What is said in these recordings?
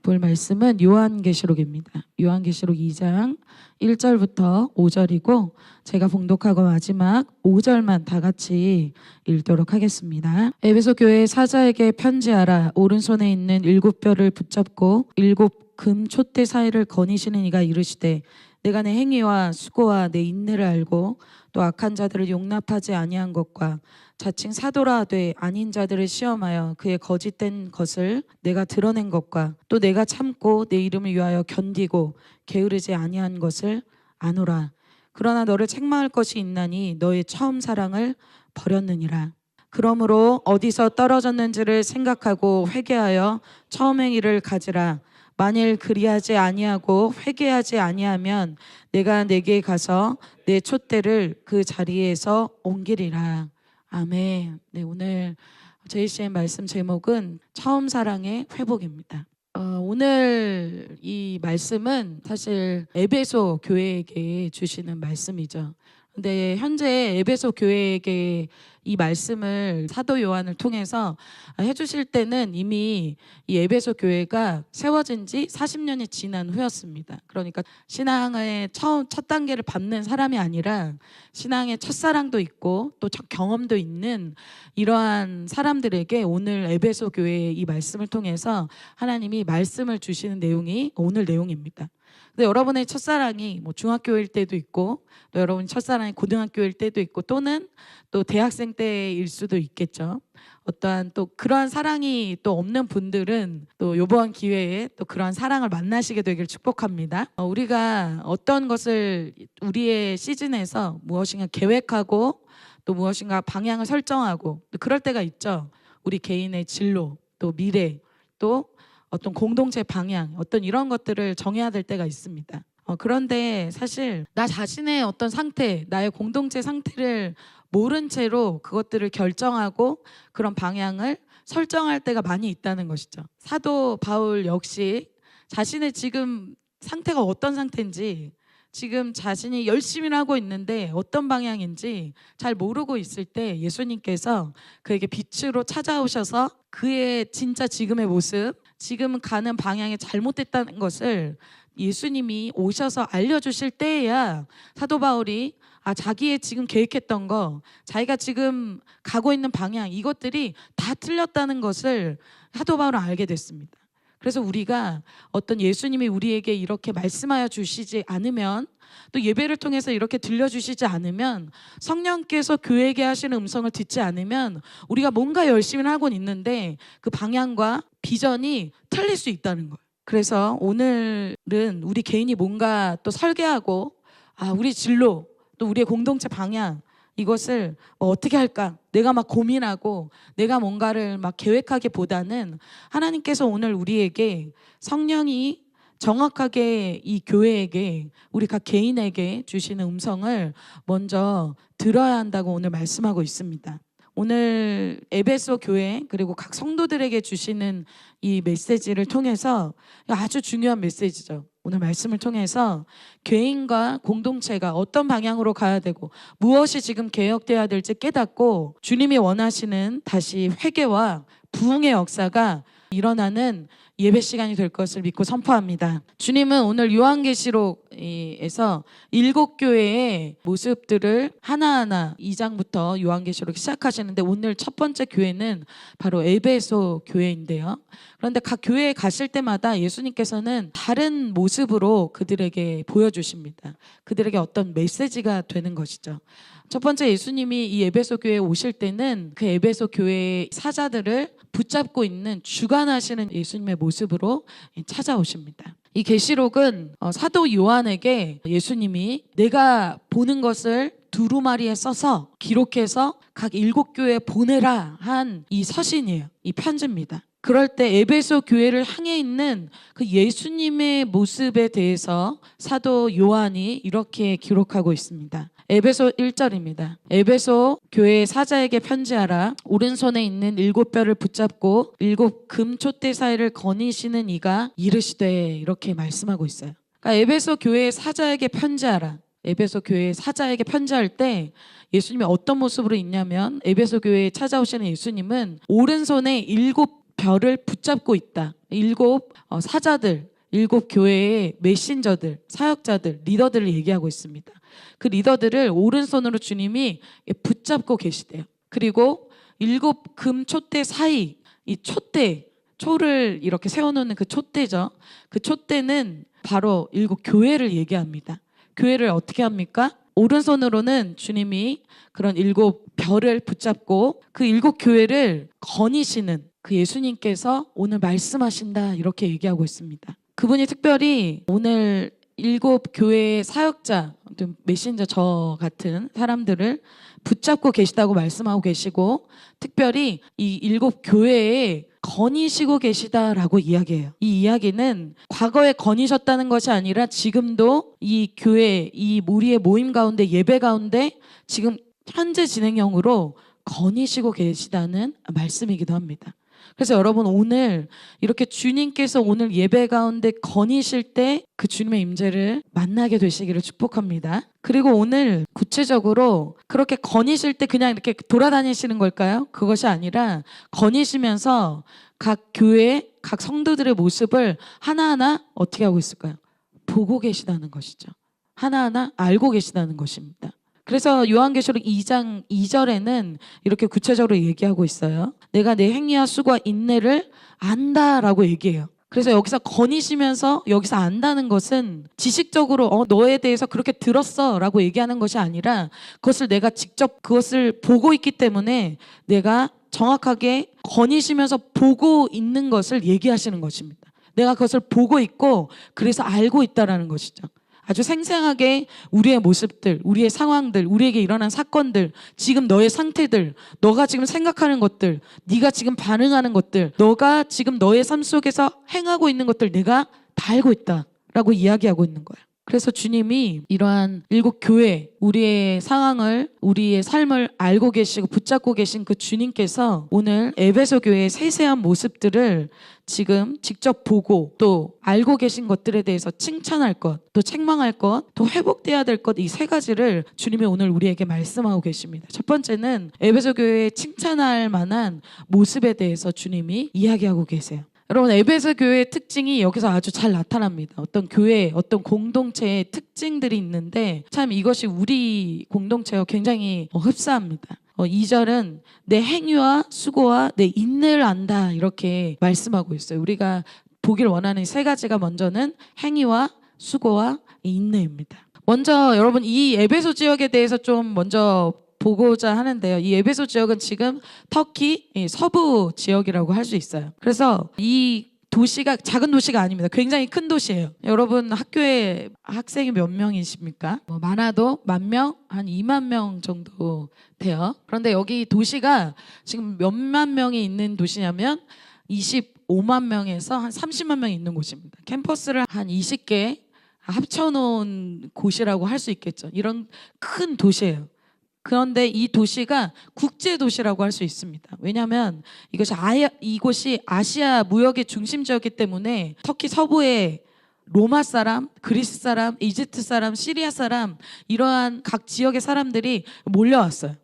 볼 말씀은 요한계시록입니다. 요한계시록 2장 1절부터 5절이고 제가 봉독하고 마지막 5절만 다 같이 읽도록 하겠습니다. 에베소 교회 사자에게 편지하라. 오른손에 있는 7뼈를 붙잡고 7금 촛대 사이를 거니시는 이가 이르시되 내가 내 행위와 수고와 내 인내를 알고 또 악한 자들을 용납하지 아니한 것과 자칭 사도라 하되 아닌 자들을 시험하여 그의 거짓된 것을 내가 드러낸 것과 또 내가 참고 내 이름을 위하여 견디고 게으르지 아니한 것을 아노라. 그러나 너를 책망할 것이 있나니 너의 처음 사랑을 버렸느니라. 그러므로 어디서 떨어졌는지를 생각하고 회개하여 처음 행위를 가지라. 만일 그리하지 아니하고 회개하지 아니하면 내가 내게 가서 내 촛대를 그 자리에서 옮기리라. 아멘. 네, 오늘 JC의 말씀 제목은 처음 사랑의 회복입니다. 오늘 이 말씀은 사실 에베소 교회에게 주시는 말씀이죠. 근데 현재 에베소 교회에게 이 말씀을 사도 요한을 통해서 해주실 때는 이미 이 에베소 교회가 세워진 지 40년이 지난 후였습니다. 그러니까 신앙의 첫 단계를 밟는 사람이 아니라 신앙의 첫사랑도 있고 또 첫 경험도 있는 이러한 사람들에게 오늘 에베소 교회의 이 말씀을 통해서 하나님이 말씀을 주시는 내용이 오늘 내용입니다. 근데 여러분의 첫사랑이 뭐 중학교일 때도 있고 또 여러분 첫사랑이 고등학교일 때도 있고 또는 또 대학생 때일 수도 있겠죠. 어떠한 또 그러한 사랑이 또 없는 분들은 또 이번 기회에 또 그러한 사랑을 만나시게 되길 축복합니다. 우리가 어떤 것을 우리의 시즌에서 무엇인가 계획하고 또 무엇인가 방향을 설정하고 또 그럴 때가 있죠. 우리 개인의 진로 또 미래 또 어떤 공동체 방향, 어떤 이런 것들을 정해야 될 때가 있습니다. 그런데 사실 나 자신의 어떤 상태, 나의 공동체 상태를 모른 채로 그것들을 결정하고 그런 방향을 설정할 때가 많이 있다는 것이죠. 사도 바울 역시 자신의 지금 상태가 어떤 상태인지 지금 자신이 열심히 하고 있는데 어떤 방향인지 잘 모르고 있을 때 예수님께서 그에게 빛으로 찾아오셔서 그의 진짜 지금의 모습, 지금 가는 방향이 잘못됐다는 것을 예수님이 오셔서 알려주실 때에야 사도 바울이 자기의 지금 계획했던 거, 자기가 지금 가고 있는 방향 이것들이 다 틀렸다는 것을 사도 바울은 알게 됐습니다. 그래서 우리가 어떤 예수님이 우리에게 이렇게 말씀하여 주시지 않으면 또 예배를 통해서 이렇게 들려주시지 않으면 성령께서 교회에게 하시는 음성을 듣지 않으면 우리가 뭔가 열심히 하고는 있는데 그 방향과 비전이 틀릴 수 있다는 거예요. 그래서 오늘은 우리 개인이 뭔가 또 설계하고 우리 진로 또 우리의 공동체 방향 이것을 어떻게 할까? 내가 막 고민하고 내가 뭔가를 막 계획하기보다는 하나님께서 오늘 우리에게 성령이 정확하게 이 교회에게 우리 각 개인에게 주시는 음성을 먼저 들어야 한다고 오늘 말씀하고 있습니다. 오늘 에베소 교회 그리고 각 성도들에게 주시는 이 메시지를 통해서 아주 중요한 메시지죠. 오늘 말씀을 통해서 개인과 공동체가 어떤 방향으로 가야 되고 무엇이 지금 개혁되어야 될지 깨닫고 주님이 원하시는 다시 회개와 부흥의 역사가 일어나는 예배 시간이 될 것을 믿고 선포합니다. 주님은 오늘 요한계시록에서 7교회의 모습들을 하나하나 2장부터 요한계시록 시작하시는데 오늘 첫 번째 교회는 바로 에베소 교회인데요. 그런데 각 교회에 가실 때마다 예수님께서는 다른 모습으로 그들에게 보여주십니다. 그들에게 어떤 메시지가 되는 것이죠. 첫 번째 예수님이 이 에베소 교회에 오실 때는 그 에베소 교회의 사자들을 붙잡고 있는 주관하시는 예수님의 모습으로 찾아오십니다. 이 계시록은 사도 요한에게 예수님이 내가 보는 것을 두루마리에 써서 기록해서 각 7교회에 보내라 한 이 서신이에요. 이 편지입니다. 그럴 때 에베소 교회를 향해 있는 그 예수님의 모습에 대해서 사도 요한이 이렇게 기록하고 있습니다. 에베소 1절입니다. 에베소 교회 사자에게 편지하라. 오른손에 있는 7뼈를 붙잡고 7금 촛대 사이를 거니시는 이가 이르시되 이렇게 말씀하고 있어요. 그러니까 에베소 교회 사자에게 편지하라. 에베소 교회 사자에게 편지할 때 예수님이 어떤 모습으로 있냐면 에베소 교회에 찾아오시는 예수님은 오른손에 별을 붙잡고 있다. 7 사자들, 7 교회의 메신저들, 사역자들, 리더들을 얘기하고 있습니다. 그 리더들을 오른손으로 주님이 붙잡고 계시대요. 그리고 7 금 촛대 사이, 이 촛대, 초를 이렇게 세워놓는 그 촛대죠. 그 촛대는 바로 7 교회를 얘기합니다. 교회를 어떻게 합니까? 오른손으로는 주님이 그런 7 별을 붙잡고 그 7 교회를 거니시는 그 예수님께서 오늘 말씀하신다, 이렇게 얘기하고 있습니다. 그분이 특별히 오늘 7 교회의 사역자, 메신저 저 같은 사람들을 붙잡고 계시다고 말씀하고 계시고, 특별히 이 7 교회에 거니시고 계시다라고 이야기해요. 이 이야기는 과거에 거니셨다는 것이 아니라 지금도 이 교회, 이 우리의 모임 가운데, 예배 가운데 지금 현재 진행형으로 거니시고 계시다는 말씀이기도 합니다. 그래서 여러분, 오늘 이렇게 주님께서 오늘 예배 가운데 거니실 때 그 주님의 임재를 만나게 되시기를 축복합니다. 그리고 오늘 구체적으로 그렇게 거니실 때 그냥 이렇게 돌아다니시는 걸까요? 그것이 아니라 거니시면서 각 교회, 각 성도들의 모습을 하나하나 어떻게 하고 있을까요? 보고 계시다는 것이죠. 하나하나 알고 계시다는 것입니다. 그래서 요한계시록 2장 2절에는 이렇게 구체적으로 얘기하고 있어요. 내가 내 행위와 수고와 인내를 안다라고 얘기해요. 그래서 여기서 거니시면서 여기서 안다는 것은 지식적으로 너에 대해서 그렇게 들었어 라고 얘기하는 것이 아니라, 그것을 내가 직접 그것을 보고 있기 때문에 내가 정확하게 거니시면서 보고 있는 것을 얘기하시는 것입니다. 내가 그것을 보고 있고 그래서 알고 있다라는 것이죠. 아주 생생하게 우리의 모습들, 우리의 상황들, 우리에게 일어난 사건들, 지금 너의 상태들, 너가 지금 생각하는 것들, 네가 지금 반응하는 것들, 너가 지금 너의 삶 속에서 행하고 있는 것들 내가 다 알고 있다라고 이야기하고 있는 거예요. 그래서 주님이 이러한 7 교회, 우리의 상황을, 우리의 삶을 알고 계시고 붙잡고 계신 그 주님께서 오늘 에베소 교회의 세세한 모습들을 지금 직접 보고 또 알고 계신 것들에 대해서 칭찬할 것, 또 책망할 것, 또 회복돼야 될 것, 이 3가지를 주님이 오늘 우리에게 말씀하고 계십니다. 첫 번째는 에베소 교회의 칭찬할 만한 모습에 대해서 주님이 이야기하고 계세요. 여러분, 에베소 교회의 특징이 여기서 아주 잘 나타납니다. 어떤 교회, 어떤 공동체의 특징들이 있는데 참 이것이 우리 공동체와 굉장히 흡사합니다. 2절은 내 행위와 수고와 내 인내를 안다, 이렇게 말씀하고 있어요. 우리가 보길 원하는 3가지가 먼저는 행위와 수고와 인내입니다. 먼저 여러분, 이 에베소 지역에 대해서 좀 먼저 보고자 하는데요. 이 에베소 지역은 지금 터키 서부 지역이라고 할 수 있어요. 그래서 이 도시가 작은 도시가 아닙니다. 굉장히 큰 도시예요. 여러분, 학교에 학생이 몇 명이십니까? 많아도 10,000명, 한 20,000명 정도 돼요. 그런데 여기 도시가 지금 몇만 명이 있는 도시냐면 25만 명에서 한 30만 명이 있는 곳입니다. 캠퍼스를 한 20개 합쳐놓은 곳이라고 할 수 있겠죠. 이런 큰 도시예요. 그런데 이 도시가 국제도시라고 할 수 있습니다. 왜냐하면 이곳이 아시아 무역의 중심지였기 때문에 터키 서부에 로마 사람, 그리스 사람, 이집트 사람, 시리아 사람, 이러한 각 지역의 사람들이 몰려왔어요.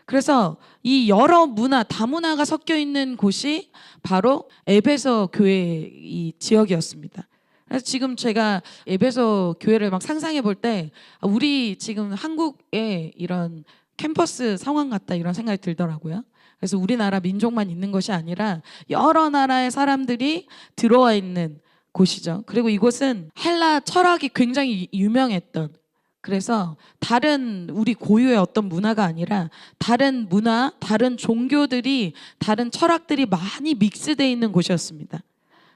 그래서 이 여러 문화, 다문화가 섞여 있는 곳이 바로 에베소 교회 이 지역이었습니다. 그래서 지금 제가 에베소 교회를 막 상상해 볼 때 우리 지금 한국의 이런 캠퍼스 상황 같다, 이런 생각이 들더라고요. 그래서 우리나라 민족만 있는 것이 아니라 여러 나라의 사람들이 들어와 있는 곳이죠. 그리고 이곳은 헬라 철학이 굉장히 유명했던, 그래서 다른 우리 고유의 어떤 문화가 아니라 다른 문화, 다른 종교들이, 다른 철학들이 많이 믹스되어 있는 곳이었습니다.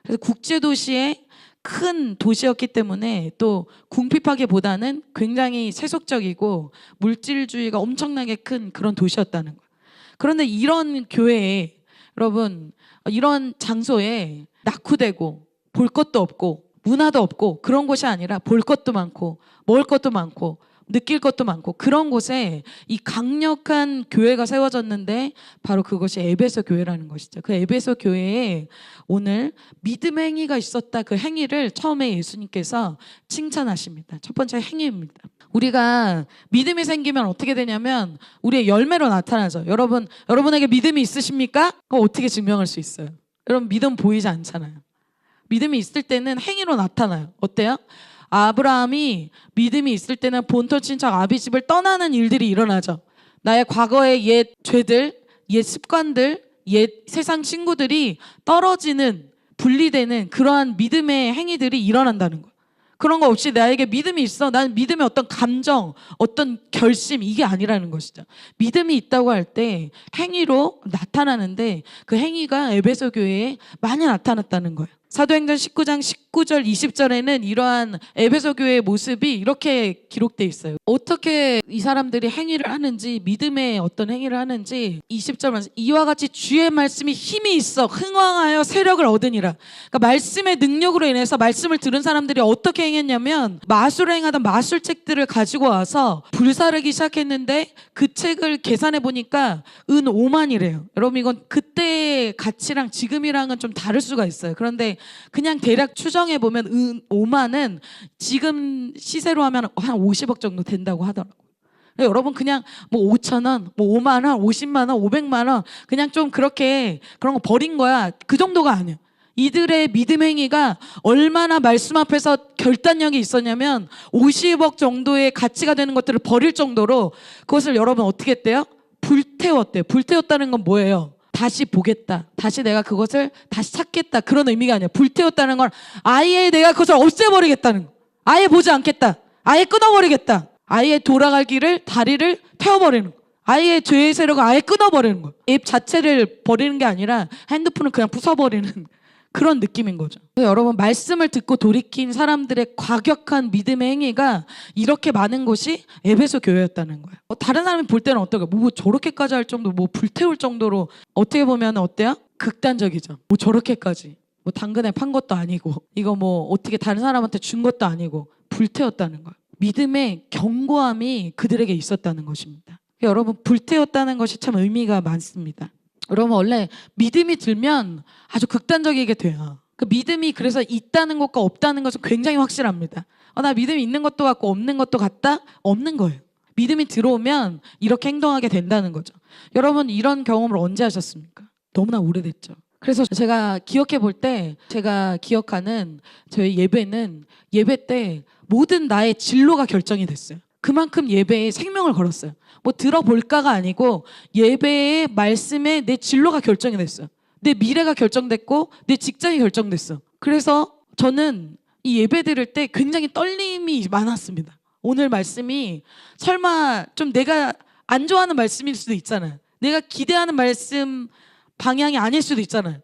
그래서 국제도시의 큰 도시였기 때문에 또 궁핍하기보다는 굉장히 세속적이고 물질주의가 엄청나게 큰 그런 도시였다는 거예요. 그런데 이런 교회에, 여러분, 이런 장소에 낙후되고 볼 것도 없고 문화도 없고 그런 곳이 아니라 볼 것도 많고 먹을 것도 많고 느낄 것도 많고 그런 곳에 이 강력한 교회가 세워졌는데 바로 그것이 에베소 교회라는 것이죠. 그 에베소 교회에 오늘 믿음 행위가 있었다. 그 행위를 처음에 예수님께서 칭찬하십니다. 첫 번째 행위입니다. 우리가 믿음이 생기면 어떻게 되냐면 우리의 열매로 나타나죠. 여러분에게 믿음이 있으십니까? 그거 어떻게 증명할 수 있어요? 여러분 믿음 보이지 않잖아요. 믿음이 있을 때는 행위로 나타나요. 어때요? 아브라함이 믿음이 있을 때는 본토 친척 아비집을 떠나는 일들이 일어나죠. 나의 과거의 옛 죄들, 옛 습관들, 옛 세상 친구들이 떨어지는, 분리되는 그러한 믿음의 행위들이 일어난다는 거예요. 그런 거 없이 나에게 믿음이 있어. 나는 믿음의 어떤 감정, 어떤 결심, 이게 아니라는 것이죠. 믿음이 있다고 할 때 행위로 나타나는데 그 행위가 에베소 교회에 많이 나타났다는 거예요. 사도행전 19장 19절 20절에는 이러한 에베소 교회의 모습이 이렇게 기록돼 있어요. 어떻게 이 사람들이 행위를 하는지, 믿음의 어떤 행위를 하는지 20절 말씀, 이와 같이 주의 말씀이 힘이 있어 흥왕하여 세력을 얻으니라. 그러니까 말씀의 능력으로 인해서 말씀을 들은 사람들이 어떻게 행했냐면 마술을 행하던 마술책들을 가지고 와서 불사르기 시작했는데 그 책을 계산해 보니까 은 5만이래요. 여러분 이건 그때의 가치랑 지금이랑은 좀 다를 수가 있어요. 그런데 그냥 대략 추정해 보면 은 5만은 지금 시세로 하면 한 50억 정도 된다고 하더라고요. 여러분 그냥 뭐 5천 원, 뭐 5만 원, 50만 원, 500만 원 그냥 좀 그렇게 그런 거 버린 거야. 그 정도가 아니에요. 이들의 믿음 행위가 얼마나 말씀 앞에서 결단력이 있었냐면 50억 정도의 가치가 되는 것들을 버릴 정도로 그것을 여러분 어떻게 했대요? 불태웠대요. 불태웠다는 건 뭐예요? 다시 보겠다. 다시 내가 그것을 다시 찾겠다. 그런 의미가 아니야. 불태웠다는 건 아예 내가 그것을 없애버리겠다는 거. 아예 보지 않겠다. 아예 끊어버리겠다. 아예 돌아갈 길을, 다리를 태워버리는 거. 아예 죄의 세력을 아예 끊어버리는 거. 앱 자체를 버리는 게 아니라 핸드폰을 그냥 부숴버리는 그런 느낌인 거죠. 여러분 말씀을 듣고 돌이킨 사람들의 과격한 믿음의 행위가 이렇게 많은 곳이 에베소 교회였다는 거예요. 다른 사람이 볼 때는 어떨까요? 뭐 저렇게까지 할 정도, 뭐 불태울 정도로 어떻게 보면 어때요? 극단적이죠. 뭐 저렇게까지. 뭐 당근에 판 것도 아니고 이거 뭐 어떻게 다른 사람한테 준 것도 아니고 불태웠다는 거예요. 믿음의 견고함이 그들에게 있었다는 것입니다. 여러분 불태웠다는 것이 참 의미가 많습니다. 여러분 원래 믿음이 들면 아주 극단적이게 돼요. 그 믿음이 그래서 있다는 것과 없다는 것은 굉장히 확실합니다. 나 믿음이 있는 것도 같고 없는 것도 같다? 없는 거예요. 믿음이 들어오면 이렇게 행동하게 된다는 거죠. 여러분 이런 경험을 언제 하셨습니까? 너무나 오래됐죠. 그래서 제가 기억해 볼 때 제가 기억하는 저희 예배는 예배 때 모든 나의 진로가 결정이 됐어요. 그만큼 예배에 생명을 걸었어요. 뭐 들어볼까가 아니고 예배의 말씀에 내 진로가 결정이 됐어요. 내 미래가 결정됐고 내 직장이 결정됐어. 그래서 저는 이 예배 드릴 때 굉장히 떨림이 많았습니다. 오늘 말씀이 설마 좀 내가 안 좋아하는 말씀일 수도 있잖아요. 내가 기대하는 말씀 방향이 아닐 수도 있잖아요.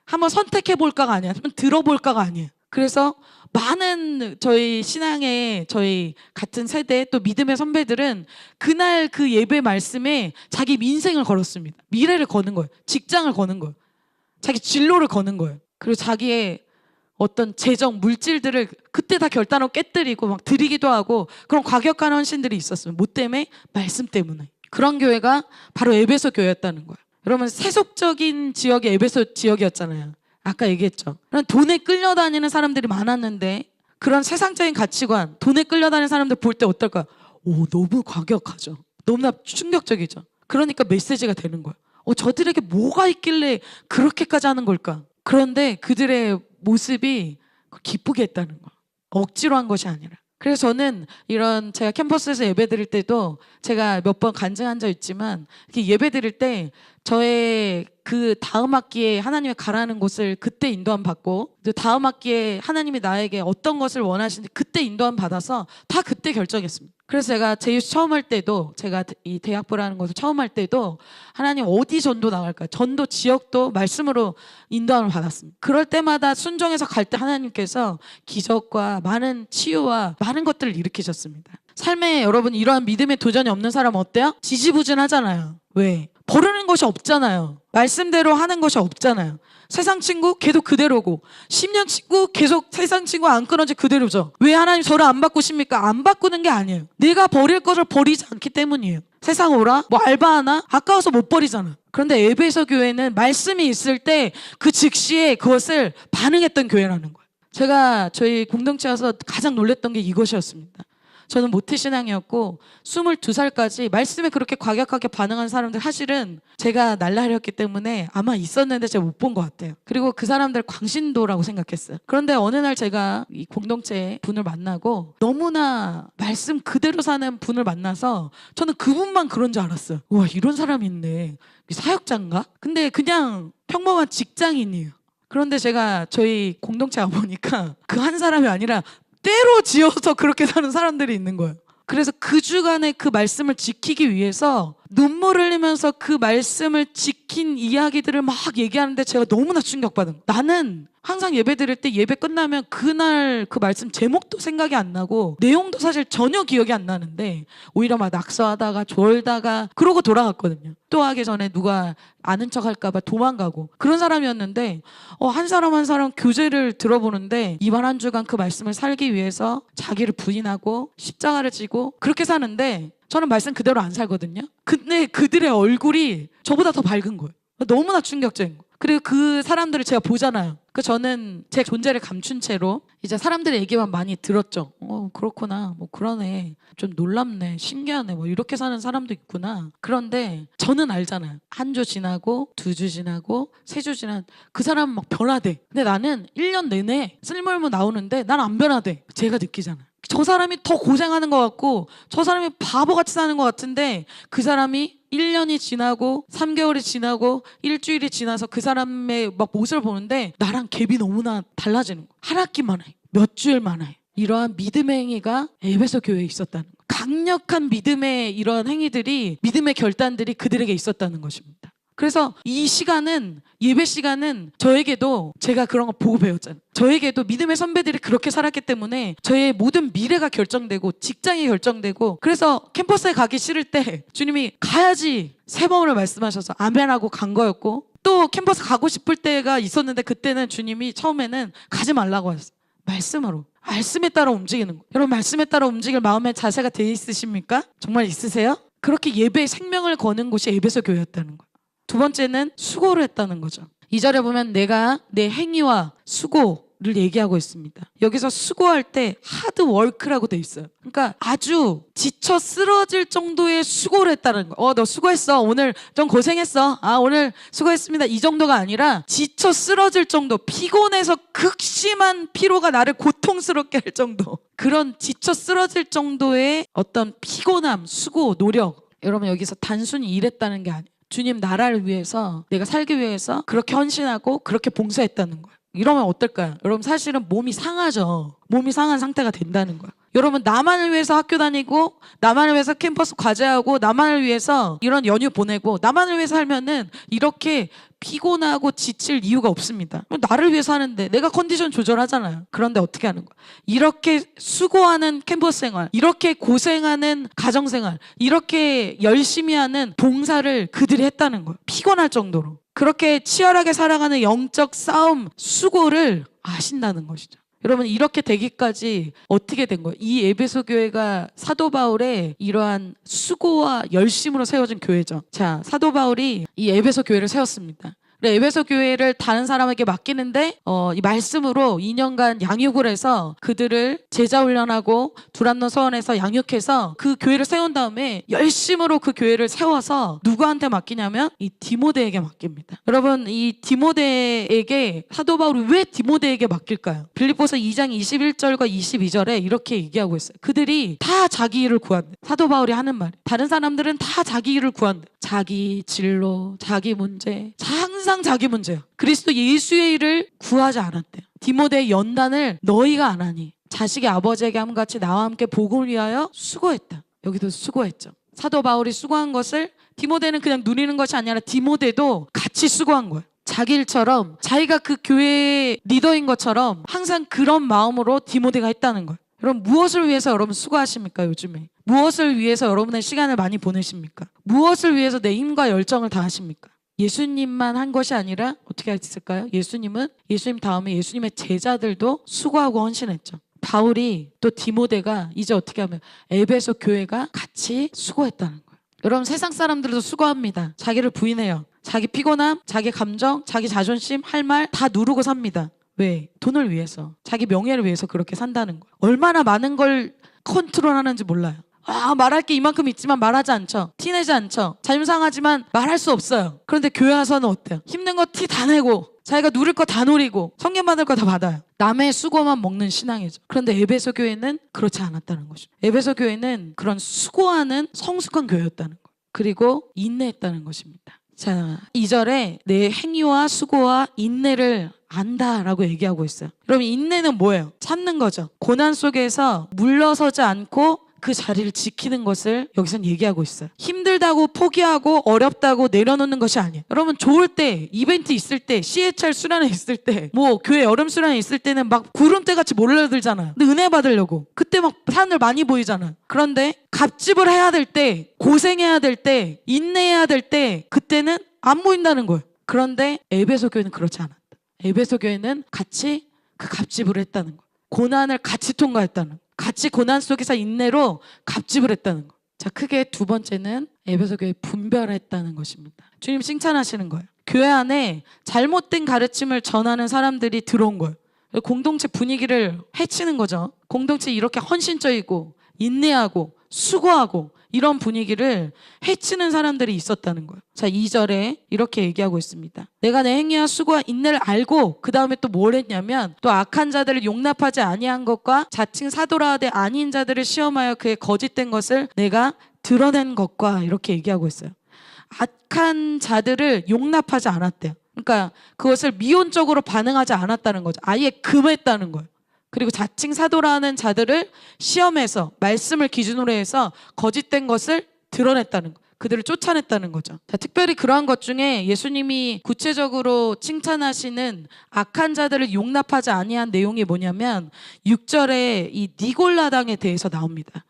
한번 선택해볼까가 아니야. 한번 들어볼까가 아니에요. 그래서 많은 저희 신앙의 저희 같은 세대 또 믿음의 선배들은 그날 그 예배 말씀에 자기 인생을 걸었습니다. 미래를 거는 거예요. 직장을 거는 거예요. 자기 진로를 거는 거예요. 그리고 자기의 어떤 재정, 물질들을 그때 다 결단하고 깨뜨리고 막 드리기도 하고 그런 과격한 헌신들이 있었어요. 뭐 때문에? 말씀 때문에. 그런 교회가 바로 에베소 교회였다는 거예요. 여러분 세속적인 지역이 에베소 지역이었잖아요. 아까 얘기했죠. 그런 돈에 끌려다니는 사람들이 많았는데 그런 세상적인 가치관, 돈에 끌려다니는 사람들 볼 때 어떨까요? 오, 너무 과격하죠. 너무나 충격적이죠. 그러니까 메시지가 되는 거예요. 저들에게 뭐가 있길래 그렇게까지 하는 걸까? 그런데 그들의 모습이 기쁘게 했다는 거. 억지로 한 것이 아니라. 그래서 저는 이런 제가 캠퍼스에서 예배 드릴 때도 제가 몇 번 간증한 적 있지만 이렇게 예배 드릴 때 저의 그 다음 학기에 하나님의 가라는 곳을 그때 인도함 받고 다음 학기에 하나님이 나에게 어떤 것을 원하시는지 그때 인도함 받아서 다 그때 결정했습니다. 그래서 제가 제이수 처음 할 때도 제가 이 대학부라는 것을 처음 할 때도 하나님 어디 전도 나갈까? 전도 지역도 말씀으로 인도함을 받았습니다. 그럴 때마다 순종해서 갈 때 하나님께서 기적과 많은 치유와 많은 것들을 일으키셨습니다. 삶에 여러분 이러한 믿음의 도전이 없는 사람 어때요? 지지부진하잖아요. 왜? 버리는 것이 없잖아요. 말씀대로 하는 것이 없잖아요. 세상 친구 계속 그대로고 10년 친구 계속 세상 친구 안 끊어지 그대로죠. 왜 하나님 저를 안 바꾸십니까? 안 바꾸는 게 아니에요. 내가 버릴 것을 버리지 않기 때문이에요. 세상 오라? 뭐 알바하나? 아까워서 못 버리잖아. 그런데 에베소 교회는 말씀이 있을 때 그 즉시에 그것을 반응했던 교회라는 거예요. 제가 저희 공동체 와서 가장 놀랬던 게 이것이었습니다. 저는 모태신앙이었고 22살까지 말씀에 그렇게 과격하게 반응한 사람들 사실은 제가 날라리였기 때문에 아마 있었는데 제가 못 본 것 같아요. 그리고 그 사람들 광신도라고 생각했어요. 그런데 어느 날 제가 이 공동체 분을 만나고 너무나 말씀 그대로 사는 분을 만나서 저는 그분만 그런 줄 알았어요. 와, 이런 사람이 있네. 사역자인가? 근데 그냥 평범한 직장인이에요. 그런데 제가 저희 공동체 와보니까 그 한 사람이 아니라 때로 지어서 그렇게 사는 사람들이 있는 거예요. 그래서 그 주간에 그 말씀을 지키기 위해서 눈물 흘리면서 그 말씀을 지킨 이야기들을 막 얘기하는데 제가 너무나 충격받은 거예요. 나는 항상 예배 드릴 때 예배 끝나면 그날 그 말씀 제목도 생각이 안 나고 내용도 사실 전혀 기억이 안 나는데 오히려 막 낙서하다가 졸다가 그러고 돌아갔거든요. 또 하기 전에 누가 아는 척 할까 봐 도망가고 그런 사람이었는데 한 사람 한 사람 교제를 들어보는데 이번 한 주간 그 말씀을 살기 위해서 자기를 부인하고 십자가를 지고 그렇게 사는데 저는 말씀 그대로 안 살거든요. 근데 그들의 얼굴이 저보다 더 밝은 거예요. 너무나 충격적인 거예요. 그리고 그 사람들을 제가 보잖아요. 그 저는 제 존재를 감춘 채로 이제 사람들의 얘기만 많이 들었죠. 그렇구나. 뭐 그러네. 좀 놀랍네. 신기하네. 뭐 이렇게 사는 사람도 있구나. 그런데 저는 알잖아요. 한 주 지나고 2주 지나고 3주 지난 그 사람은 막 변화돼. 근데 나는 1년 내내 쓸모없는 나오는데 난 안 변화돼. 제가 느끼잖아요. 저 사람이 더 고생하는 것 같고 저 사람이 바보같이 사는 것 같은데 그 사람이 1년이 지나고 3개월이 지나고 일주일이 지나서 그 사람의 막 모습을 보는데 나랑 갭이 너무나 달라지는 거야. 한 학기 만에 몇 주일 만에 이러한 믿음의 행위가 에베소 교회에 있었다는 거야. 강력한 믿음의 이러한 행위들이 믿음의 결단들이 그들에게 있었다는 것입니다. 그래서 이 시간은 예배 시간은 저에게도 제가 그런 거 보고 배웠잖아요. 저에게도 믿음의 선배들이 그렇게 살았기 때문에 저의 모든 미래가 결정되고 직장이 결정되고 그래서 캠퍼스에 가기 싫을 때 주님이 가야지 3번을 말씀하셔서 아멘하고 간 거였고 또 캠퍼스 가고 싶을 때가 있었는데 그때는 주님이 처음에는 가지 말라고 하셨어요. 말씀으로. 말씀에 따라 움직이는 거예요. 여러분 말씀에 따라 움직일 마음의 자세가 돼 있으십니까? 정말 있으세요? 그렇게 예배에 생명을 거는 곳이 에베소 교회였다는 거예요. 두 번째는 수고를 했다는 거죠. 2절에 보면 내가 내 행위와 수고를 얘기하고 있습니다. 여기서 수고할 때 하드워크라고 돼 있어요. 그러니까 아주 지쳐 쓰러질 정도의 수고를 했다는 거예요. 너 수고했어. 오늘 좀 고생했어. 오늘 수고했습니다. 이 정도가 아니라 지쳐 쓰러질 정도, 피곤해서 극심한 피로가 나를 고통스럽게 할 정도, 그런 지쳐 쓰러질 정도의 어떤 피곤함, 수고, 노력. 여러분 여기서 단순히 일했다는 게 아니에요. 주님 나라를 위해서 내가 살기 위해서 그렇게 헌신하고 그렇게 봉사했다는 거예요. 이러면 어떨까요? 여러분 사실은 몸이 상하죠. 몸이 상한 상태가 된다는 거예요. 여러분 나만을 위해서 학교 다니고 나만을 위해서 캠퍼스 과제하고 나만을 위해서 이런 연휴 보내고 나만을 위해서 살면은 이렇게 피곤하고 지칠 이유가 없습니다. 나를 위해서 하는데 내가 컨디션 조절하잖아요. 그런데 어떻게 하는 거야? 이렇게 수고하는 캠퍼스 생활, 이렇게 고생하는 가정 생활, 이렇게 열심히 하는 봉사를 그들이 했다는 거예요. 피곤할 정도로. 그렇게 치열하게 살아가는 영적 싸움, 수고를 아신다는 것이죠. 여러분 이렇게 되기까지 어떻게 된 거예요? 이 에베소 교회가 사도 바울의 이러한 수고와 열심으로 세워진 교회죠. 자, 사도 바울이 이 에베소 교회를 세웠습니다. 에베소 교회를 다른 사람에게 맡기는데 이 말씀으로 2년간 양육을 해서 그들을 제자 훈련하고 두란노 서원에서 양육해서 그 교회를 세운 다음에 열심으로 그 교회를 세워서 누구한테 맡기냐면 이 디모데에게 맡깁니다. 여러분 이 디모데에게 사도 바울이 왜 디모데에게 맡길까요? 빌립보서 2장 21절과 22절에 이렇게 얘기하고 있어요. 그들이 다 자기 일을 구한대. 사도 바울이 하는 말. 다른 사람들은 다 자기 일을 구한대. 자기 진로, 자기 문제, 항상 자기 문제야. 그리스도 예수의 일을 구하지 않았대요. 디모데의 연단을 너희가 안 하니 자식의 아버지에게 함 같이 나와 함께 복음을 위하여 수고했다. 여기도 수고했죠. 사도 바울이 수고한 것을 디모데는 그냥 누리는 것이 아니라 디모데도 같이 수고한 거예요. 자기 일처럼 자기가 그 교회의 리더인 것처럼 항상 그런 마음으로 디모데가 했다는 거예요. 여러분 무엇을 위해서 여러분 수고하십니까 요즘에? 무엇을 위해서 여러분의 시간을 많이 보내십니까? 무엇을 위해서 내 힘과 열정을 다하십니까? 예수님만 한 것이 아니라 어떻게 했을까요? 예수님은 예수님 다음에 예수님의 제자들도 수고하고 헌신했죠. 바울이 또 디모데가 이제 어떻게 하면 에베소 교회가 같이 수고했다는 거예요. 여러분 세상 사람들도 수고합니다. 자기를 부인해요. 자기 피곤함, 자기 감정, 자기 자존심, 할 말 다 누르고 삽니다. 왜? 돈을 위해서, 자기 명예를 위해서 그렇게 산다는 거예요. 얼마나 많은 걸 컨트롤하는지 몰라요. 말할 게 이만큼 있지만 말하지 않죠. 티내지 않죠. 자존상하지만 말할 수 없어요. 그런데 교회 와서는 어때요? 힘든 거 티 다 내고 자기가 누릴 거 다 누리고 성령 받을 거 다 받아요. 남의 수고만 먹는 신앙이죠. 그런데 에베소 교회는 그렇지 않았다는 거죠. 에베소 교회는 그런 수고하는 성숙한 교회였다는 거. 그리고 인내했다는 것입니다. 자, 2절에 내 행위와 수고와 인내를 안다라고 얘기하고 있어요. 여러분, 인내는 뭐예요? 참는 거죠. 고난 속에서 물러서지 않고 그 자리를 지키는 것을 여기서는 얘기하고 있어요. 힘들다고 포기하고 어렵다고 내려놓는 것이 아니에요. 여러분, 좋을 때, 이벤트 있을 때, CHR 수련회 있을 때, 뭐 교회 여름 수련회 있을 때는 막 구름대같이 몰려들잖아요. 근데 은혜 받으려고. 그때 막 사람들 많이 보이잖아요. 그런데 갑집을 해야 될 때, 고생해야 될 때, 인내해야 될 때, 그때는 안 보인다는 거예요. 그런데 에베소 교회는 그렇지 않았다. 에베소 교회는 같이 그 갑집을 했다는 거예요. 고난을 같이 통과했다는 거예요. 같이 고난 속에서 인내로 갑집을 했다는 거. 자, 크게 두 번째는 에베소 교회 분별했다는 것입니다. 주님 칭찬하시는 거예요. 교회 안에 잘못된 가르침을 전하는 사람들이 들어온 거예요. 공동체 분위기를 해치는 거죠. 공동체 이렇게 헌신적이고 인내하고 수고하고 이런 분위기를 해치는 사람들이 있었다는 거예요. 자, 2절에 이렇게 얘기하고 있습니다. 내가 내 행위와 수고와 인내를 알고 그 다음에 또 뭘 했냐면 또 악한 자들을 용납하지 아니한 것과 자칭 사도라 하되 아닌 자들을 시험하여 그의 거짓된 것을 내가 드러낸 것과 이렇게 얘기하고 있어요. 악한 자들을 용납하지 않았대요. 그러니까 그것을 미온적으로 반응하지 않았다는 거죠. 아예 금했다는 거예요. 그리고 자칭 사도라는 자들을 시험해서 말씀을 기준으로 해서 거짓된 것을 드러냈다는 거. 그들을 쫓아냈다는 거죠. 자, 특별히 그러한 것 중에 예수님이 구체적으로 칭찬하시는 악한 자들을 용납하지 아니한 내용이 뭐냐면 6절에 이 니골라당에 대해서 나옵니다.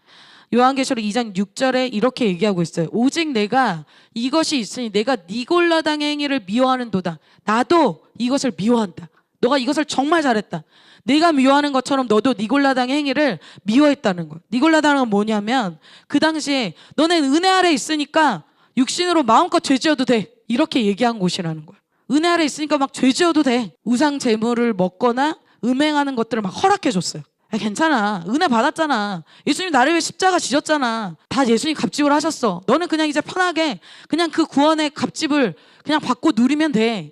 요한계시록 2장 6절에 이렇게 얘기하고 있어요. 오직 내가 이것이 있으니 내가 니골라당의 행위를 미워하는도다. 나도 이것을 미워한다. 너가 이것을 정말 잘했다. 내가 미워하는 것처럼 너도 니골라당의 행위를 미워했다는 거예요. 니골라당은 뭐냐면 그 당시에 너네 은혜 아래 있으니까 육신으로 마음껏 죄지어도 돼. 이렇게 얘기한 곳이라는 거예요. 은혜 아래 있으니까 막 죄지어도 돼. 우상 제물을 먹거나 음행하는 것들을 막 허락해 줬어요. 괜찮아. 은혜 받았잖아. 예수님 나를 위해 십자가 지셨잖아. 다 예수님 갑집을 하셨어. 너는 그냥 이제 편하게 그냥 그 구원의 갑집을 그냥 받고 누리면 돼.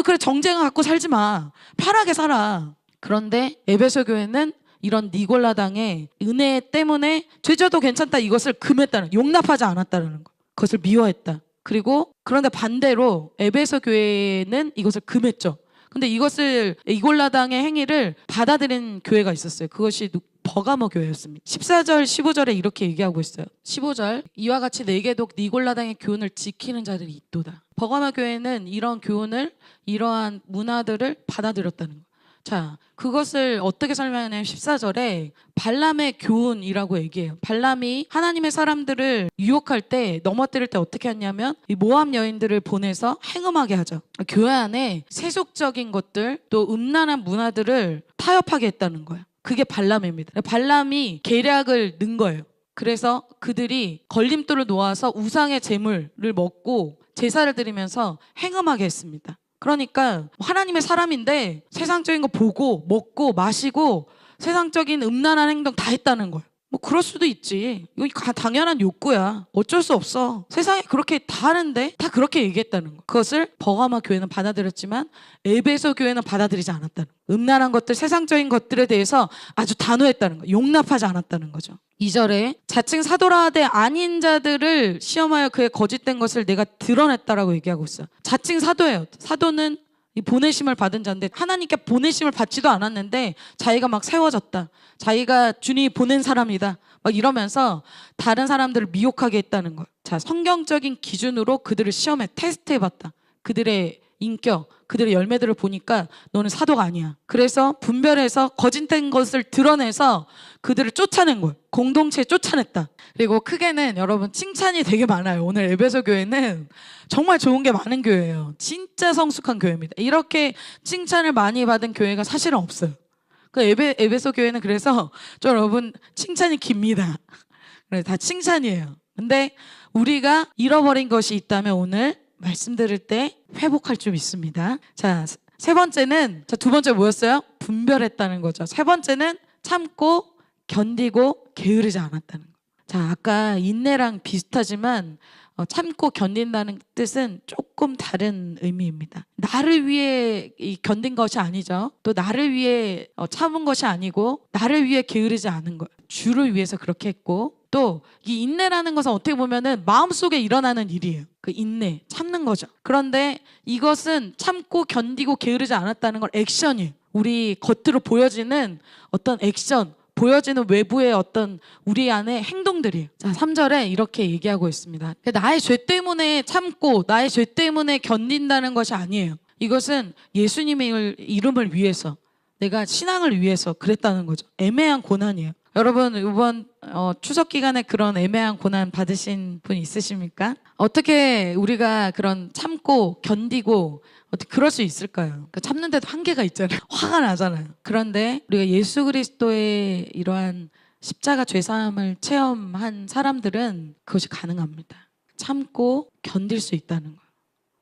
그래, 정쟁을 갖고 살지 마. 편하게 살아. 그런데 에베소 교회는 이런 니골라당의 은혜 때문에 죄져도 괜찮다 이것을 금했다는, 용납하지 않았다는 거. 그것을 미워했다. 그리고 그런데 반대로 에베소 교회는 이것을 금했죠. 근데 이것을 니골라당의 행위를 받아들인 교회가 있었어요. 그것이 버가모 교회였습니다. 14절 15절에 이렇게 얘기하고 있어요. 15절 이와 같이 내게도 니골라당의 교훈을 지키는 자들이 있도다. 버가모 교회는 이런 교훈을, 이러한 문화들을 받아들였다는 거예요. 자, 그것을 어떻게 설명하냐면 14절에 발람의 교훈이라고 얘기해요. 발람이 하나님의 사람들을 유혹할 때, 넘어뜨릴 때 어떻게 했냐면 이 모압 여인들을 보내서 행음하게 하죠. 교회 안에 세속적인 것들, 또 음란한 문화들을 타협하게 했다는 거예요. 그게 발람입니다. 발람이 계략을 넣은 거예요. 그래서 그들이 걸림돌을 놓아서 우상의 제물을 먹고 제사를 드리면서 행음하게 했습니다. 그러니까 하나님의 사람인데 세상적인 거 보고 먹고 마시고 세상적인 음란한 행동 다 했다는 거예요. 뭐 그럴 수도 있지. 이거 당연한 욕구야. 어쩔 수 없어. 세상에 그렇게 다 하는데 다 그렇게 얘기했다는 거. 그것을 버가마 교회는 받아들였지만 에베소 교회는 받아들이지 않았다는 거. 음란한 것들, 세상적인 것들에 대해서 아주 단호했다는 거. 용납하지 않았다는 거죠. 2절에 자칭 사도라 하되 아닌 자들을 시험하여 그의 거짓된 것을 내가 드러냈다라고 얘기하고 있어요. 자칭 사도예요. 사도는 이 보내심을 받은 자인데 하나님께 보내심을 받지도 않았는데 자기가 막 세워졌다. 자기가 주님이 보낸 사람이다. 막 이러면서 다른 사람들을 미혹하게 했다는 거예요. 자, 성경적인 기준으로 그들을 시험에 테스트해봤다. 그들의 인격, 그들의 열매들을 보니까 너는 사도가 아니야. 그래서 분별해서 거짓된 것을 드러내서 그들을 쫓아낸 거예요. 공동체에 쫓아냈다. 그리고 크게는 여러분 칭찬이 되게 많아요. 오늘 에베소 교회는 정말 좋은 게 많은 교회예요. 진짜 성숙한 교회입니다. 이렇게 칭찬을 많이 받은 교회가 사실은 없어요. 그 에베소 교회는 그래서 여러분 칭찬이 깁니다. 그래서 다 칭찬이에요. 근데 우리가 잃어버린 것이 있다면 오늘 말씀 들을 때 회복할 좀 있습니다. 자, 세 번째는, 두 번째 뭐였어요? 분별했다는 거죠. 세 번째는 참고, 견디고, 게으르지 않았다는 거. 자, 아까 인내랑 비슷하지만 참고 견딘다는 뜻은 조금 다른 의미입니다. 나를 위해 견딘 것이 아니죠. 또 나를 위해 참은 것이 아니고 나를 위해 게으르지 않은 것. 주를 위해서 그렇게 했고, 또 이 인내라는 것은 어떻게 보면은 마음속에 일어나는 일이에요. 그 인내, 참는 거죠. 그런데 이것은 참고 견디고 게으르지 않았다는 건 액션이에요. 우리 겉으로 보여지는 어떤 액션, 보여지는 외부의 어떤 우리 안의 행동들이에요. 자, 3절에 이렇게 얘기하고 있습니다. 나의 죄 때문에 참고 나의 죄 때문에 견딘다는 것이 아니에요. 이것은 예수님의 이름을 위해서, 내가 신앙을 위해서 그랬다는 거죠. 애매한 고난이에요. 여러분, 이번 추석 기간에 그런 애매한 고난 받으신 분 있으십니까? 어떻게 우리가 그런 참고 견디고 어떻게 그럴 수 있을까요? 참는데도 한계가 있잖아요. 화가 나잖아요. 그런데 우리가 예수 그리스도의 이러한 십자가 죄사함을 체험한 사람들은 그것이 가능합니다. 참고 견딜 수 있다는 거예요.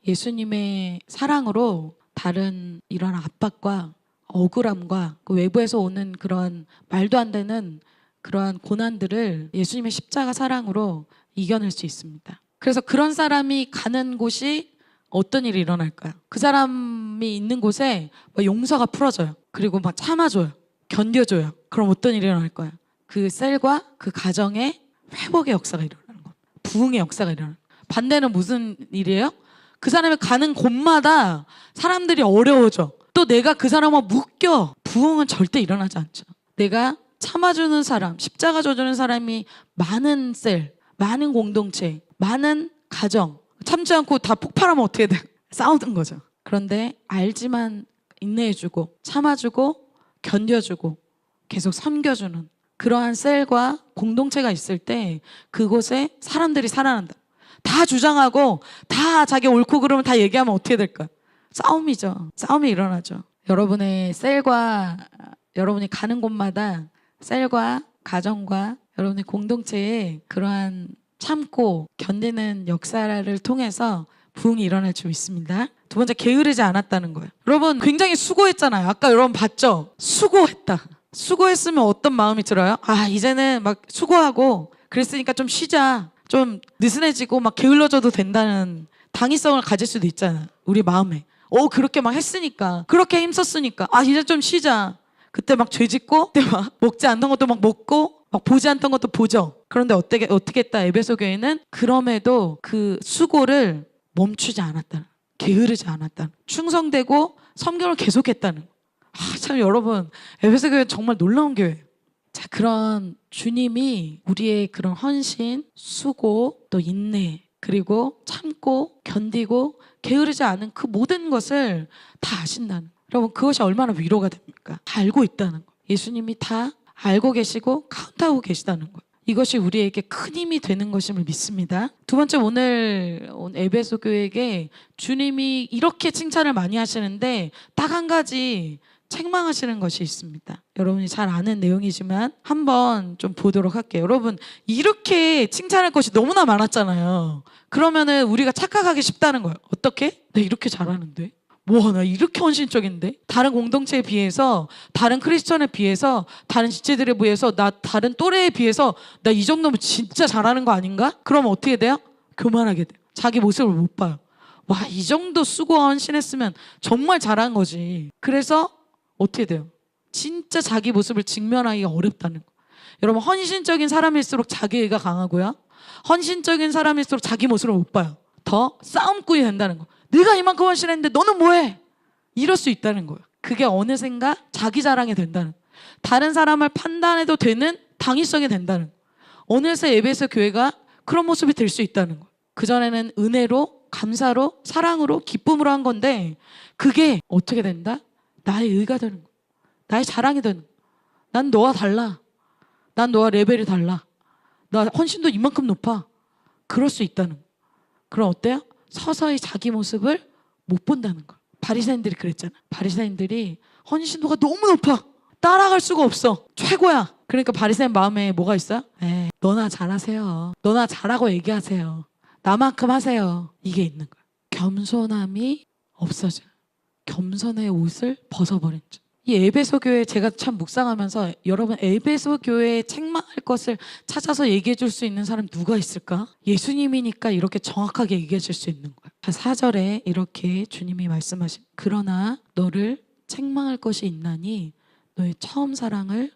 예수님의 사랑으로 다른 이러한 압박과 억울함과 그 외부에서 오는 그런 말도 안 되는 그러한 고난들을 예수님의 십자가 사랑으로 이겨낼 수 있습니다. 그래서 그런 사람이 가는 곳이 어떤 일이 일어날까요? 그 사람이 있는 곳에 용서가 풀어져요. 그리고 막 참아줘요. 견뎌줘요. 그럼 어떤 일이 일어날까요? 그 셀과 그 가정에 회복의 역사가 일어나는 거예요. 부흥의 역사가 일어나는 거예요. 반대는 무슨 일이에요? 그 사람이 가는 곳마다 사람들이 어려워져. 또 내가 그 사람과 묶여. 부흥은 절대 일어나지 않죠. 내가 참아주는 사람, 십자가 져주는 사람이 많은 셀, 많은 공동체, 많은 가정, 참지 않고 다 폭발하면 어떻게 돼? 싸우는 거죠. 그런데 알지만 인내해주고 참아주고 견뎌주고 계속 섬겨주는 그러한 셀과 공동체가 있을 때 그곳에 사람들이 살아난다. 다 주장하고 다 자기 옳고 그름을 다 얘기하면 어떻게 될까요? 싸움이죠. 싸움이 일어나죠. 여러분의 셀과 여러분이 가는 곳마다 셀과 가정과 여러분의 공동체에 그러한 참고 견디는 역사를 통해서 부흥이 일어날 줄 믿습니다. 두 번째, 게으르지 않았다는 거예요. 여러분 굉장히 수고했잖아요. 아까 여러분 봤죠? 수고했다. 수고했으면 어떤 마음이 들어요? 아, 이제는 막 수고하고 그랬으니까 좀 쉬자. 좀 느슨해지고 막 게을러져도 된다는 당위성을 가질 수도 있잖아요. 우리 마음에. 그렇게 막 했으니까, 그렇게 힘썼으니까, 아, 이제 좀 쉬자. 그때 막 죄 짓고, 그때 막 먹지 않던 것도 막 먹고, 막 보지 않던 것도 보죠. 그런데 어떻게 했다? 에베소 교회는 그럼에도 그 수고를 멈추지 않았다는, 게으르지 않았다는, 충성되고 섬김을 계속했다는. 참 여러분, 에베소 교회 정말 놀라운 교회예요. 자, 그런 주님이 우리의 그런 헌신, 수고, 또 인내, 그리고 참고 견디고 게으르지 않은 그 모든 것을 다 아신다는. 여러분, 그것이 얼마나 위로가 됩니까? 다 알고 있다는 거. 예수님이 다 알고 계시고 카운트하고 계시다는 거. 이것이 우리에게 큰 힘이 되는 것임을 믿습니다. 두 번째, 오늘 온 에베소 교회에게 주님이 이렇게 칭찬을 많이 하시는데 딱 한 가지 책망하시는 것이 있습니다. 여러분이 잘 아는 내용이지만 한번 좀 보도록 할게요. 여러분, 이렇게 칭찬할 것이 너무나 많았잖아요. 그러면은 우리가 착각하기 쉽다는 거예요. 어떻게? 나 이렇게 잘하는데? 나 이렇게 헌신적인데? 다른 공동체에 비해서, 다른 크리스천에 비해서, 다른 지체들에 비해서, 나 다른 또래에 비해서 나 이 정도면 진짜 잘하는 거 아닌가? 그러면 어떻게 돼요? 교만하게 돼요. 자기 모습을 못 봐요. 와, 이 정도 수고와 헌신했으면 정말 잘한 거지. 그래서 어떻게 돼요? 진짜 자기 모습을 직면하기가 어렵다는 거. 여러분, 헌신적인 사람일수록 자기애가 강하고요. 헌신적인 사람일수록 자기 모습을 못 봐요. 더 싸움꾼이 된다는 거. 내가 이만큼 헌신했는데 너는 뭐해? 이럴 수 있다는 거예요. 그게 어느샌가 자기 자랑이 된다는, 다른 사람을 판단해도 되는 당위성이 된다는 거. 어느새 에베소 교회가 그런 모습이 될 수 있다는 거예요. 그전에는 은혜로, 감사로, 사랑으로, 기쁨으로 한 건데 그게 어떻게 된다? 나의 의가 되는 거. 나의 자랑이 되는 거. 난 너와 달라. 난 너와 레벨이 달라. 나 헌신도 이만큼 높아. 그럴 수 있다는 거. 그럼 어때요? 서서히 자기 모습을 못 본다는 거. 바리새인들이 그랬잖아. 바리새인들이 헌신도가 너무 높아. 따라갈 수가 없어. 최고야. 그러니까 바리새인 마음에 뭐가 있어요? 너나 잘하세요. 너나 잘하고 얘기하세요. 나만큼 하세요. 이게 있는 거야. 겸손함이 없어져. 겸손의 옷을 벗어버린 줄. 이 에베소 교회 제가 참 묵상하면서 여러분 에베소 교회에 책망할 것을 찾아서 얘기해 줄 수 있는 사람 누가 있을까? 예수님이니까 이렇게 정확하게 얘기해 줄 수 있는 거야. 4절에 이렇게 주님이 말씀하신 그러나 너를 책망할 것이 있나니 너의 처음 사랑을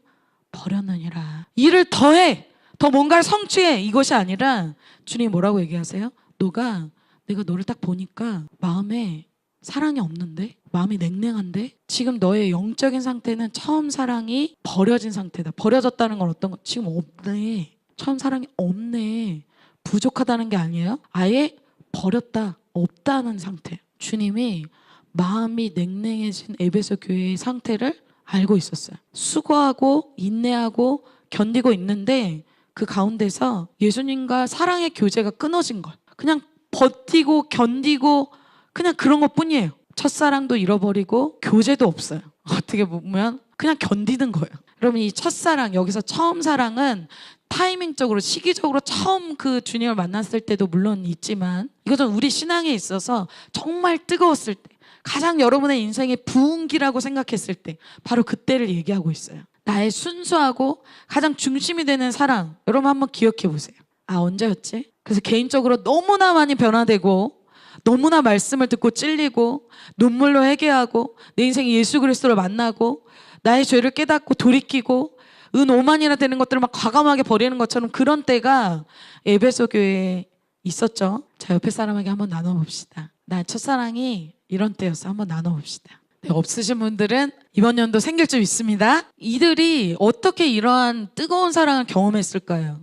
버렸느니라. 이를 더해 더 뭔가를 성취해 이것이 아니라 주님이 뭐라고 얘기하세요? 내가 너를 딱 보니까 마음에 사랑이 없는데? 마음이 냉랭한데? 지금 너의 영적인 상태는 처음 사랑이 버려진 상태다. 버려졌다는 건 어떤 거? 지금 없네. 처음 사랑이 없네. 부족하다는 게 아니에요. 아예 버렸다. 없다는 상태. 주님이 마음이 냉랭해진 에베소 교회의 상태를 알고 있었어요. 수고하고 인내하고 견디고 있는데 그 가운데서 예수님과 사랑의 교제가 끊어진 거예요. 그냥 버티고 견디고 그냥 그런 것뿐이에요. 첫사랑도 잃어버리고 교제도 없어요. 어떻게 보면 그냥 견디는 거예요. 여러분 이 첫사랑 여기서 처음 사랑은 타이밍적으로 시기적으로 처음 그 주님을 만났을 때도 물론 있지만 이것은 우리 신앙에 있어서 정말 뜨거웠을 때 가장 여러분의 인생의 부흥기라고 생각했을 때 바로 그때를 얘기하고 있어요. 나의 순수하고 가장 중심이 되는 사랑 여러분 한번 기억해 보세요. 언제였지? 그래서 개인적으로 너무나 많이 변화되고 너무나 말씀을 듣고 찔리고 눈물로 회개하고 내 인생에 예수 그리스도를 만나고 나의 죄를 깨닫고 돌이키고 은 5만이나 되는 것들을 막 과감하게 버리는 것처럼 그런 때가 에베소 교회에 있었죠. 자, 옆에 사람에게 한번 나눠봅시다. 나의 첫사랑이 이런 때였어. 한번 나눠봅시다. 네, 없으신 분들은 이번 연도 생길 좀 있습니다. 이들이 어떻게 이러한 뜨거운 사랑을 경험했을까요?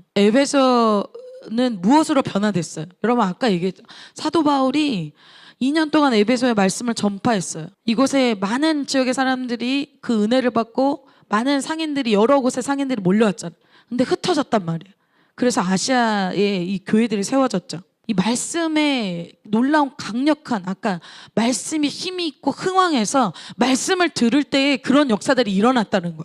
에베소는 무엇으로 변화됐어요? 여러분 아까 얘기했죠. 사도 바울이 2년 동안 에베소의 말씀을 전파했어요. 이곳에 많은 지역의 사람들이 그 은혜를 받고 많은 상인들이 여러 곳에 상인들이 몰려왔잖아요. 근데 흩어졌단 말이에요. 그래서 아시아에 이 교회들이 세워졌죠. 이 말씀의 놀라운 강력한 아까 말씀이 힘이 있고 흥왕해서 말씀을 들을 때에 그런 역사들이 일어났다는 거예요.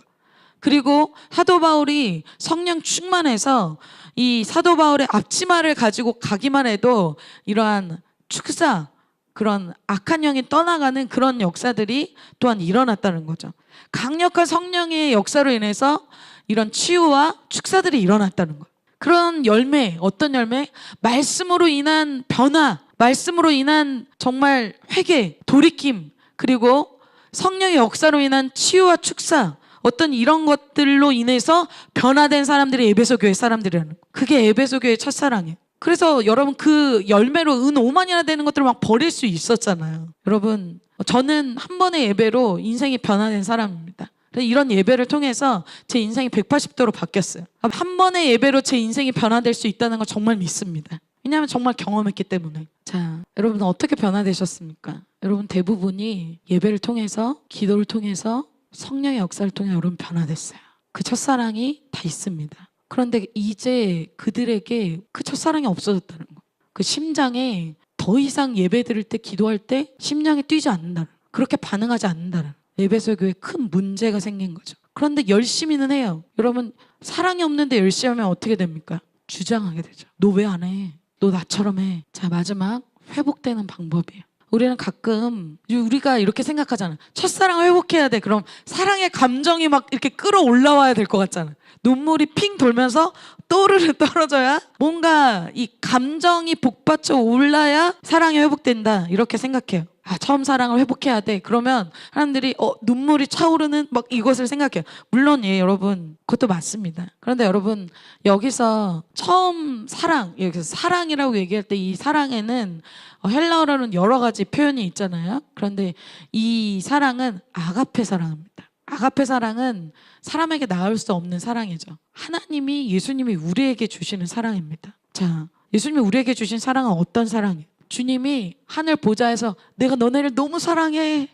그리고 사도 바울이 성령 충만해서 이 사도 바울의 앞치마를 가지고 가기만 해도 이러한 축사 그런 악한 영이 떠나가는 그런 역사들이 또한 일어났다는 거죠. 강력한 성령의 역사로 인해서 이런 치유와 축사들이 일어났다는 거예요. 그런 열매, 어떤 열매? 말씀으로 인한 변화, 말씀으로 인한 정말 회개, 돌이킴, 그리고 성령의 역사로 인한 치유와 축사, 어떤 이런 것들로 인해서 변화된 사람들이 에베소 교회 사람들이라는 거예요. 그게 에베소 교회의 첫사랑이에요. 그래서 여러분 그 열매로 은 5만이나 되는 것들을 막 버릴 수 있었잖아요. 여러분 저는 한 번의 예배로 인생이 변화된 사람입니다. 이런 예배를 통해서 제 인생이 180도로 바뀌었어요. 한 번의 예배로 제 인생이 변화될 수 있다는 걸 정말 믿습니다. 왜냐하면 정말 경험했기 때문에. 자, 여러분 어떻게 변화되셨습니까? 여러분 대부분이 예배를 통해서 기도를 통해서 성령의 역사를 통해 여러분 변화됐어요. 그 첫사랑이 다 있습니다. 그런데 이제 그들에게 그 첫사랑이 없어졌다는 거예요. 그 심장에 더 이상 예배 드릴 때 기도할 때 심장이 뛰지 않는다는 거예요. 그렇게 반응하지 않는다는 거예요. 에베소 교회에 큰 문제가 생긴 거죠. 그런데 열심히는 해요. 여러분 사랑이 없는데 열심히 하면 어떻게 됩니까? 주장하게 되죠. 너 왜 안 해? 너 나처럼 해. 자, 마지막 회복되는 방법이에요. 우리는 가끔 우리가 이렇게 생각하잖아. 첫사랑을 회복해야 돼. 그럼 사랑의 감정이 막 이렇게 끌어올라와야 될 것 같잖아. 눈물이 핑 돌면서 또르르 떨어져야 뭔가 이 감정이 복받쳐 올라야 사랑이 회복된다. 이렇게 생각해요. 처음 사랑을 회복해야 돼. 그러면 사람들이 눈물이 차오르는 막 이것을 생각해요. 물론 여러분 그것도 맞습니다. 그런데 여러분 여기서 처음 사랑, 여기서 사랑이라고 얘기할 때 이 사랑에는 헬라어로는 여러 가지 표현이 있잖아요. 그런데 이 사랑은 아가페 사랑입니다. 아가페 사랑은 사람에게 나올 수 없는 사랑이죠. 하나님이 예수님이 우리에게 주시는 사랑입니다. 자, 예수님이 우리에게 주신 사랑은 어떤 사랑이에요? 주님이 하늘 보좌에서 내가 너네를 너무 사랑해.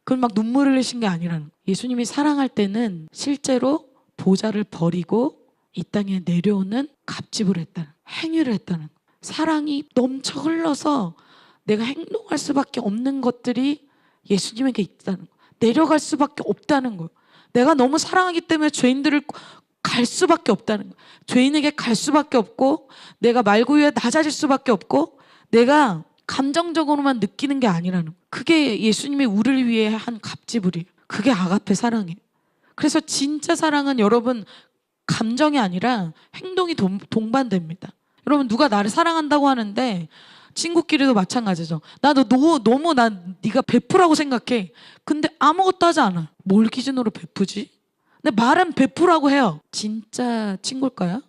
그걸 막 눈물 흘리신 게 아니라는 거예요. 예수님이 사랑할 때는 실제로 보좌를 버리고 이 땅에 내려오는 갑집을 했다는 거예요. 행위를 했다는 거예요. 사랑이 넘쳐 흘러서 내가 행동할 수밖에 없는 것들이 예수님에게 있다는 거예요. 내려갈 수밖에 없다는 거예요. 내가 너무 사랑하기 때문에 죄인들을 갈 수밖에 없다는 거예요. 죄인에게 갈 수밖에 없고 내가 말구유에 낮아질 수밖에 없고 내가 감정적으로만 느끼는 게 아니라는 거예요. 그게 예수님이 우리를 위해 한 갑지불이에요. 그게 아가페 사랑이에요. 그래서 진짜 사랑은 여러분 감정이 아니라 행동이 동반됩니다. 여러분 누가 나를 사랑한다고 하는데 친구끼리도 마찬가지죠. 나도 너무 네가 베푸라고 생각해. 근데 아무것도 하지 않아. 뭘 기준으로 베푸지? 근데 말은 베푸라고 해요. 진짜 친구일까요?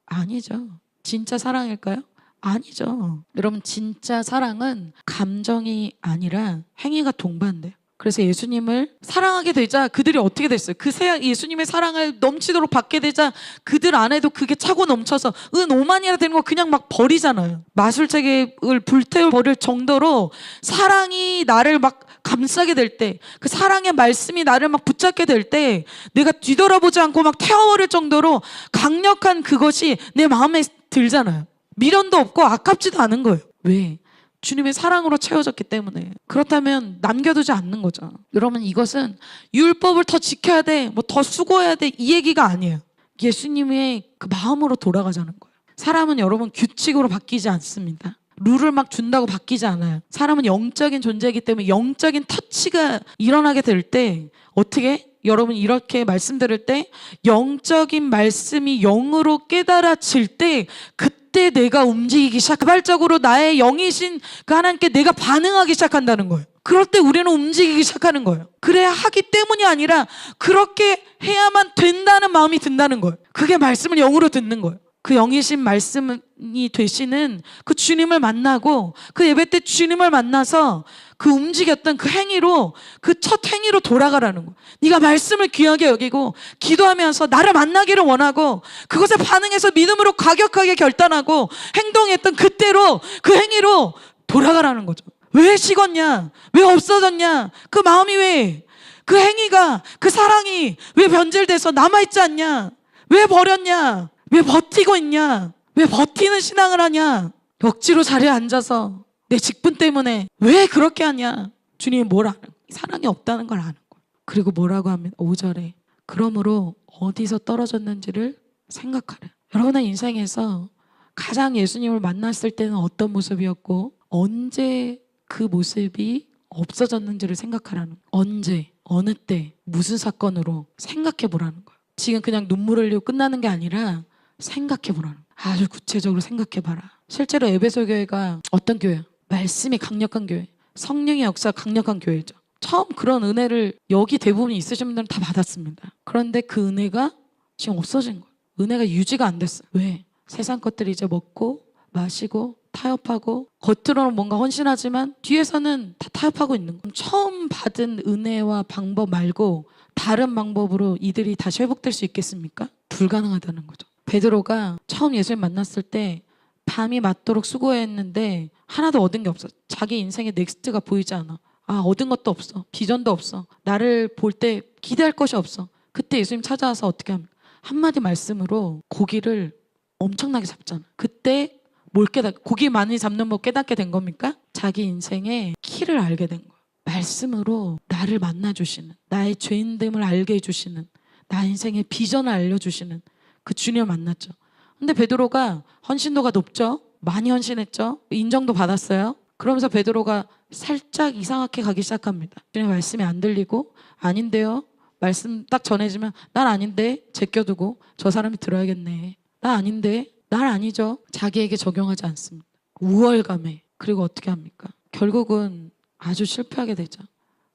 아니죠. 진짜 사랑일까요? 아니죠. 여러분 진짜 사랑은 감정이 아니라 행위가 동반돼요. 그래서 예수님을 사랑하게 되자 그들이 어떻게 됐어요? 그 예수님의 사랑을 넘치도록 받게 되자 그들 안에도 그게 차고 넘쳐서 은 5만이나 되는 거 그냥 막 버리잖아요. 마술책을 불태워 버릴 정도로 사랑이 나를 막 감싸게 될 때, 그 사랑의 말씀이 나를 막 붙잡게 될 때 내가 뒤돌아보지 않고 막 태워버릴 정도로 강력한 그것이 내 마음에 들잖아요. 미련도 없고 아깝지도 않은 거예요. 왜? 주님의 사랑으로 채워졌기 때문에. 그렇다면 남겨두지 않는 거죠. 여러분 이것은 율법을 더 지켜야 돼, 뭐 더 수고해야 돼 이 얘기가 아니에요. 예수님의 그 마음으로 돌아가자는 거예요. 사람은 여러분 규칙으로 바뀌지 않습니다. 룰을 막 준다고 바뀌지 않아요. 사람은 영적인 존재이기 때문에 영적인 터치가 일어나게 될 때 어떻게? 여러분 이렇게 말씀드릴 때 영적인 말씀이 영으로 깨달아질 때 그때 내가 움직이기 시작, 자발적으로 나의 영이신 그 하나님께 내가 반응하기 시작한다는 거예요. 그럴 때 우리는 움직이기 시작하는 거예요. 그래야 하기 때문이 아니라 그렇게 해야만 된다는 마음이 든다는 거예요. 그게 말씀을 영으로 듣는 거예요. 그 영이신 말씀이 되시는 그 주님을 만나고 그 예배 때 주님을 만나서 그 움직였던 그 행위로, 그 첫 행위로 돌아가라는 거예요. 네가 말씀을 귀하게 여기고 기도하면서 나를 만나기를 원하고 그것에 반응해서 믿음으로 과격하게 결단하고 행동했던 그때로, 그 행위로 돌아가라는 거죠. 왜 식었냐? 왜 없어졌냐? 그 마음이 왜? 그 행위가, 그 사랑이 왜 변질돼서 남아있지 않냐? 왜 버렸냐? 왜 버티고 있냐? 왜 버티는 신앙을 하냐? 억지로 자리에 앉아서 내 직분 때문에 왜 그렇게 하냐? 주님이 뭘 아는 거예요? 사랑이 없다는 걸 아는 거예요. 그리고 뭐라고 하면 5절에 그러므로 어디서 떨어졌는지를 생각하래. 여러분의 인생에서 가장 예수님을 만났을 때는 어떤 모습이었고 언제 그 모습이 없어졌는지를 생각하라는 거예요. 언제, 어느 때, 무슨 사건으로 생각해 보라는 거예요. 지금 그냥 눈물 흘리고 끝나는 게 아니라 생각해 보라는 거예요. 아주 구체적으로 생각해 봐라. 실제로 에베소 교회가 어떤 교회예요? 말씀이 강력한 교회, 성령의 역사가 강력한 교회죠. 처음 그런 은혜를 여기 대부분 있으신 분들은 다 받았습니다. 그런데 그 은혜가 지금 없어진 거예요. 은혜가 유지가 안 됐어요. 왜? 세상 것들이 이제 먹고 마시고 타협하고 겉으로는 뭔가 헌신하지만 뒤에서는 다 타협하고 있는 거예요. 처음 받은 은혜와 방법 말고 다른 방법으로 이들이 다시 회복될 수 있겠습니까? 불가능하다는 거죠. 베드로가 처음 예수님 만났을 때 밤이 맞도록 수고했는데 하나도 얻은 게 없어. 자기 인생의 넥스트가 보이지 않아. 얻은 것도 없어. 비전도 없어. 나를 볼 때 기대할 것이 없어. 그때 예수님 찾아와서 어떻게 합니까? 한마디 말씀으로 고기를 엄청나게 잡잖아. 그때 뭘 고기 많이 잡는 법 깨닫게 된 겁니까? 자기 인생의 키를 알게 된 거야. 말씀으로 나를 만나주시는, 나의 죄인됨을 알게 해주시는, 나 인생의 비전을 알려주시는 그 주님을 만났죠. 근데 베드로가 헌신도가 높죠. 많이 헌신했죠. 인정도 받았어요. 그러면서 베드로가 살짝 이상하게 가기 시작합니다. 주님의 말씀이 안 들리고 아닌데요. 말씀 딱 전해지면 난 아닌데 제껴두고 저 사람이 들어야겠네. 나 아닌데 날 아니죠. 자기에게 적용하지 않습니다. 우월감에. 그리고 어떻게 합니까? 결국은 아주 실패하게 되죠.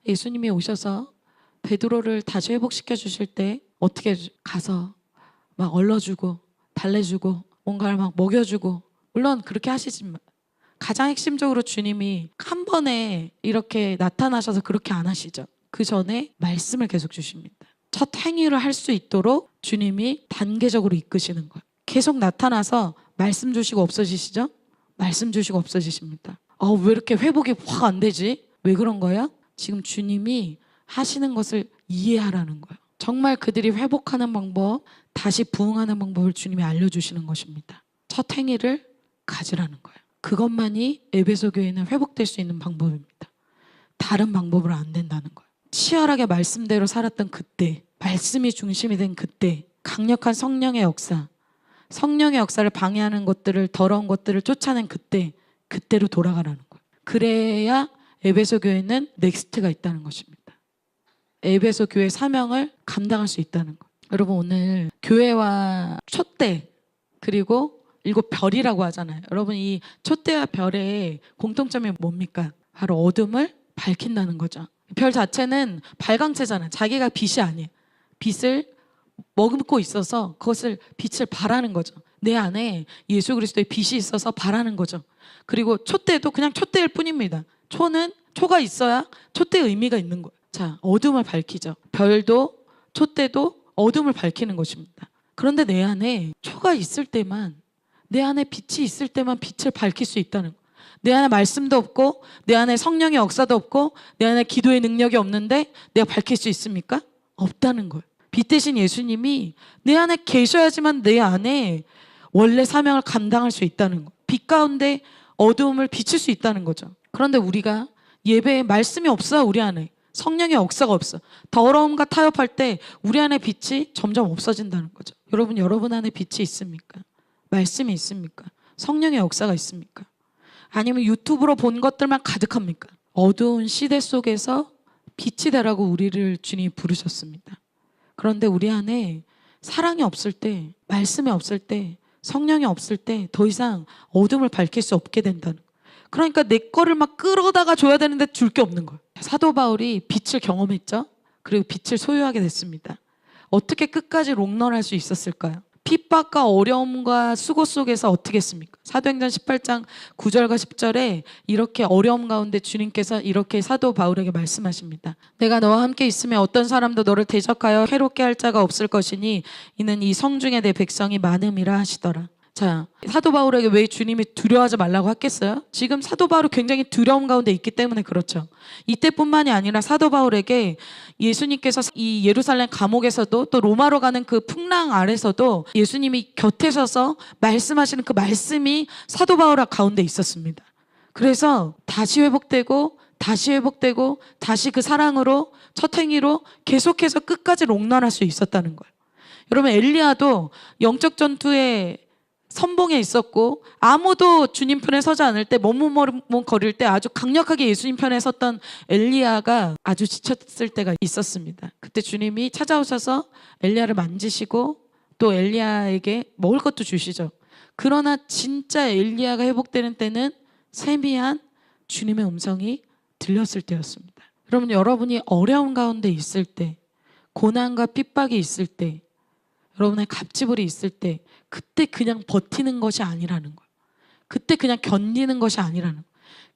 예수님이 오셔서 베드로를 다시 회복시켜 주실 때 어떻게 가서 막 얼러주고 달래주고 뭔가를 막 먹여주고, 물론 그렇게 하시지만 가장 핵심적으로 주님이 한 번에 이렇게 나타나셔서 그렇게 안 하시죠. 그 전에 말씀을 계속 주십니다. 첫 행위를 할 수 있도록 주님이 단계적으로 이끄시는 거예요. 계속 나타나서 말씀 주시고 없어지시죠? 말씀 주시고 없어지십니다. 왜 이렇게 회복이 확 안 되지? 왜 그런 거예요? 지금 주님이 하시는 것을 이해하라는 거예요. 정말 그들이 회복하는 방법, 다시 부흥하는 방법을 주님이 알려주시는 것입니다. 첫 행위를 가지라는 거예요. 그것만이 에베소 교회는 회복될 수 있는 방법입니다. 다른 방법으로 안 된다는 거예요. 치열하게 말씀대로 살았던 그때, 말씀이 중심이 된 그때, 강력한 성령의 역사, 성령의 역사를 방해하는 것들을, 더러운 것들을 쫓아낸 그때, 그때로 돌아가라는 거예요. 그래야 에베소 교회는 넥스트가 있다는 것입니다. 에베소 교회 사명을 감당할 수 있다는 거. 여러분 오늘 교회와 촛대 그리고 7별이라고 하잖아요. 여러분 이 촛대와 별의 공통점이 뭡니까? 바로 어둠을 밝힌다는 거죠. 별 자체는 발광체잖아요. 자기가 빛이 아니에요. 빛을 머금고 있어서 그것을 빛을 발하는 거죠. 내 안에 예수 그리스도의 빛이 있어서 발하는 거죠. 그리고 촛대도 그냥 촛대일 뿐입니다. 초가 있어야 촛대의 의미가 있는 거예요. 자, 어둠을 밝히죠. 별도 촛대도 어둠을 밝히는 것입니다. 그런데 내 안에 초가 있을 때만, 내 안에 빛이 있을 때만 빛을 밝힐 수 있다는 거예요. 내 안에 말씀도 없고 내 안에 성령의 역사도 없고 내 안에 기도의 능력이 없는데 내가 밝힐 수 있습니까? 없다는 거예요. 빛 대신 예수님이 내 안에 계셔야지만 내 안에 원래 사명을 감당할 수 있다는 거예요. 빛 가운데 어두움을 비칠 수 있다는 거죠. 그런데 우리가 예배에 말씀이 없어. 우리 안에 성령의 역사가 없어. 더러움과 타협할 때 우리 안에 빛이 점점 없어진다는 거죠. 여러분 안에 빛이 있습니까? 말씀이 있습니까? 성령의 역사가 있습니까? 아니면 유튜브로 본 것들만 가득합니까? 어두운 시대 속에서 빛이 되라고 우리를 주님이 부르셨습니다. 그런데 우리 안에 사랑이 없을 때, 말씀이 없을 때, 성령이 없을 때 더 이상 어둠을 밝힐 수 없게 된다는 거예요. 그러니까 내 거를 막 끌어다가 줘야 되는데 줄 게 없는 거예요. 사도 바울이 빛을 경험했죠. 그리고 빛을 소유하게 됐습니다. 어떻게 끝까지 롱런할 수 있었을까요? 핍박과 어려움과 수고 속에서 어떻게 했습니까? 사도행전 18장 9절과 10절에 이렇게 어려움 가운데 주님께서 이렇게 사도 바울에게 말씀하십니다. 내가 너와 함께 있으면 어떤 사람도 너를 대적하여 해롭게 할 자가 없을 것이니 이는 이 성중에 내 백성이 많음이라 하시더라. 자, 사도 바울에게 왜 주님이 두려워하지 말라고 했겠어요? 지금 사도 바울이 굉장히 두려움 가운데 있기 때문에 그렇죠. 이때뿐만이 아니라 사도 바울에게 예수님께서 이 예루살렘 감옥에서도 또 로마로 가는 그 풍랑 아래서도 예수님이 곁에 서서 말씀하시는 그 말씀이 사도 바울 가운데 있었습니다. 그래서 다시 회복되고 다시 그 사랑으로 첫 행위로 계속해서 끝까지 롱런할 수 있었다는 거예요. 여러분 엘리야도 영적 전투에 선봉에 있었고 아무도 주님 편에 서지 않을 때 머뭇거릴 때 아주 강력하게 예수님 편에 섰던 엘리야가 아주 지쳤을 때가 있었습니다. 그때 주님이 찾아오셔서 엘리야를 만지시고 또 엘리야에게 먹을 것도 주시죠. 그러나 진짜 엘리야가 회복되는 때는 세미한 주님의 음성이 들렸을 때였습니다. 여러분이 어려움 가운데 있을 때, 고난과 핍박이 있을 때, 여러분의 갑질이 있을 때 그때 그냥 버티는 것이 아니라는 거예요. 그때 그냥 견디는 것이 아니라는 거예요.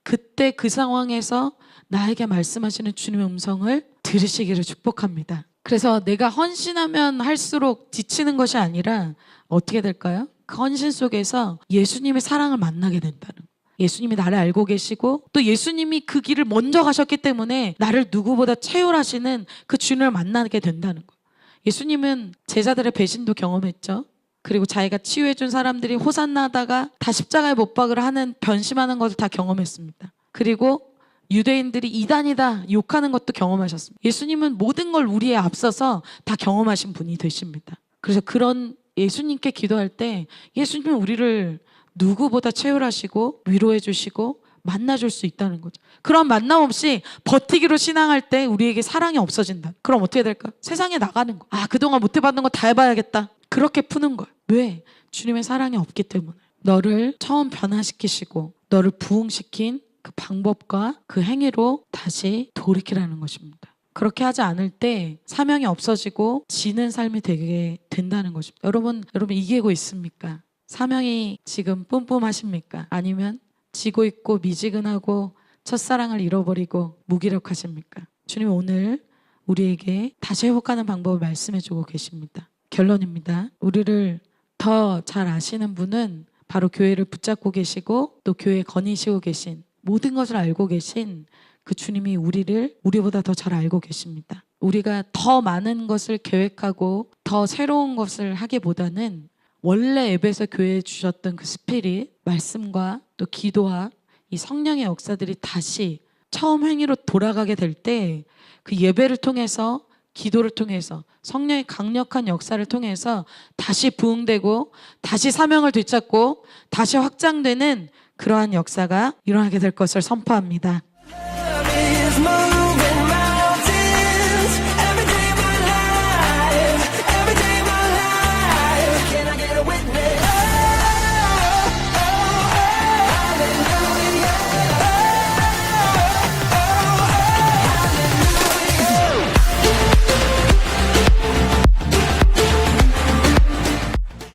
그때 그 상황에서 나에게 말씀하시는 주님의 음성을 들으시기를 축복합니다. 그래서 내가 헌신하면 할수록 지치는 것이 아니라 어떻게 될까요? 그 헌신 속에서 예수님의 사랑을 만나게 된다는 거예요. 예수님이 나를 알고 계시고 또 예수님이 그 길을 먼저 가셨기 때문에 나를 누구보다 채울하시는 그 주님을 만나게 된다는 거예요. 예수님은 제자들의 배신도 경험했죠. 그리고 자기가 치유해준 사람들이 호산나 하다가 다 십자가에 못 박으려 하는 변심하는 것을 다 경험했습니다. 그리고 유대인들이 이단이다 욕하는 것도 경험하셨습니다. 예수님은 모든 걸 우리에 앞서서 다 경험하신 분이 되십니다. 그래서 그런 예수님께 기도할 때 예수님은 우리를 누구보다 채울하시고 위로해 주시고 만나줄 수 있다는 거죠. 그런 만남 없이 버티기로 신앙할 때 우리에게 사랑이 없어진다. 그럼 어떻게 될까? 세상에 나가는 거. 그동안 못 해봤는 거 다 해봐야겠다. 그렇게 푸는 거야. 왜? 주님의 사랑이 없기 때문에. 너를 처음 변화시키시고 너를 부흥시킨 그 방법과 그 행위로 다시 돌이키라는 것입니다. 그렇게 하지 않을 때 사명이 없어지고 지는 삶이 되게 된다는 것입니다. 여러분 이기고 있습니까? 사명이 지금 뿜뿜하십니까? 아니면 지고 있고 미지근하고 첫사랑을 잃어버리고 무기력하십니까? 주님 오늘 우리에게 다시 회복하는 방법을 말씀해주고 계십니다. 결론입니다. 우리를 더 잘 아시는 분은 바로 교회를 붙잡고 계시고 또 교회에 거니시고 계신 모든 것을 알고 계신 그 주님이 우리보다 더 잘 알고 계십니다. 우리가 더 많은 것을 계획하고 더 새로운 것을 하기보다는 원래 에베소 교회에 주셨던 그 스피릿, 말씀과 또 기도와 이 성령의 역사들이 다시 처음 행위로 돌아가게 될 때 그 예배를 통해서 기도를 통해서 성령의 강력한 역사를 통해서 다시 부흥되고 다시 사명을 되찾고 다시 확장되는 그러한 역사가 일어나게 될 것을 선포합니다.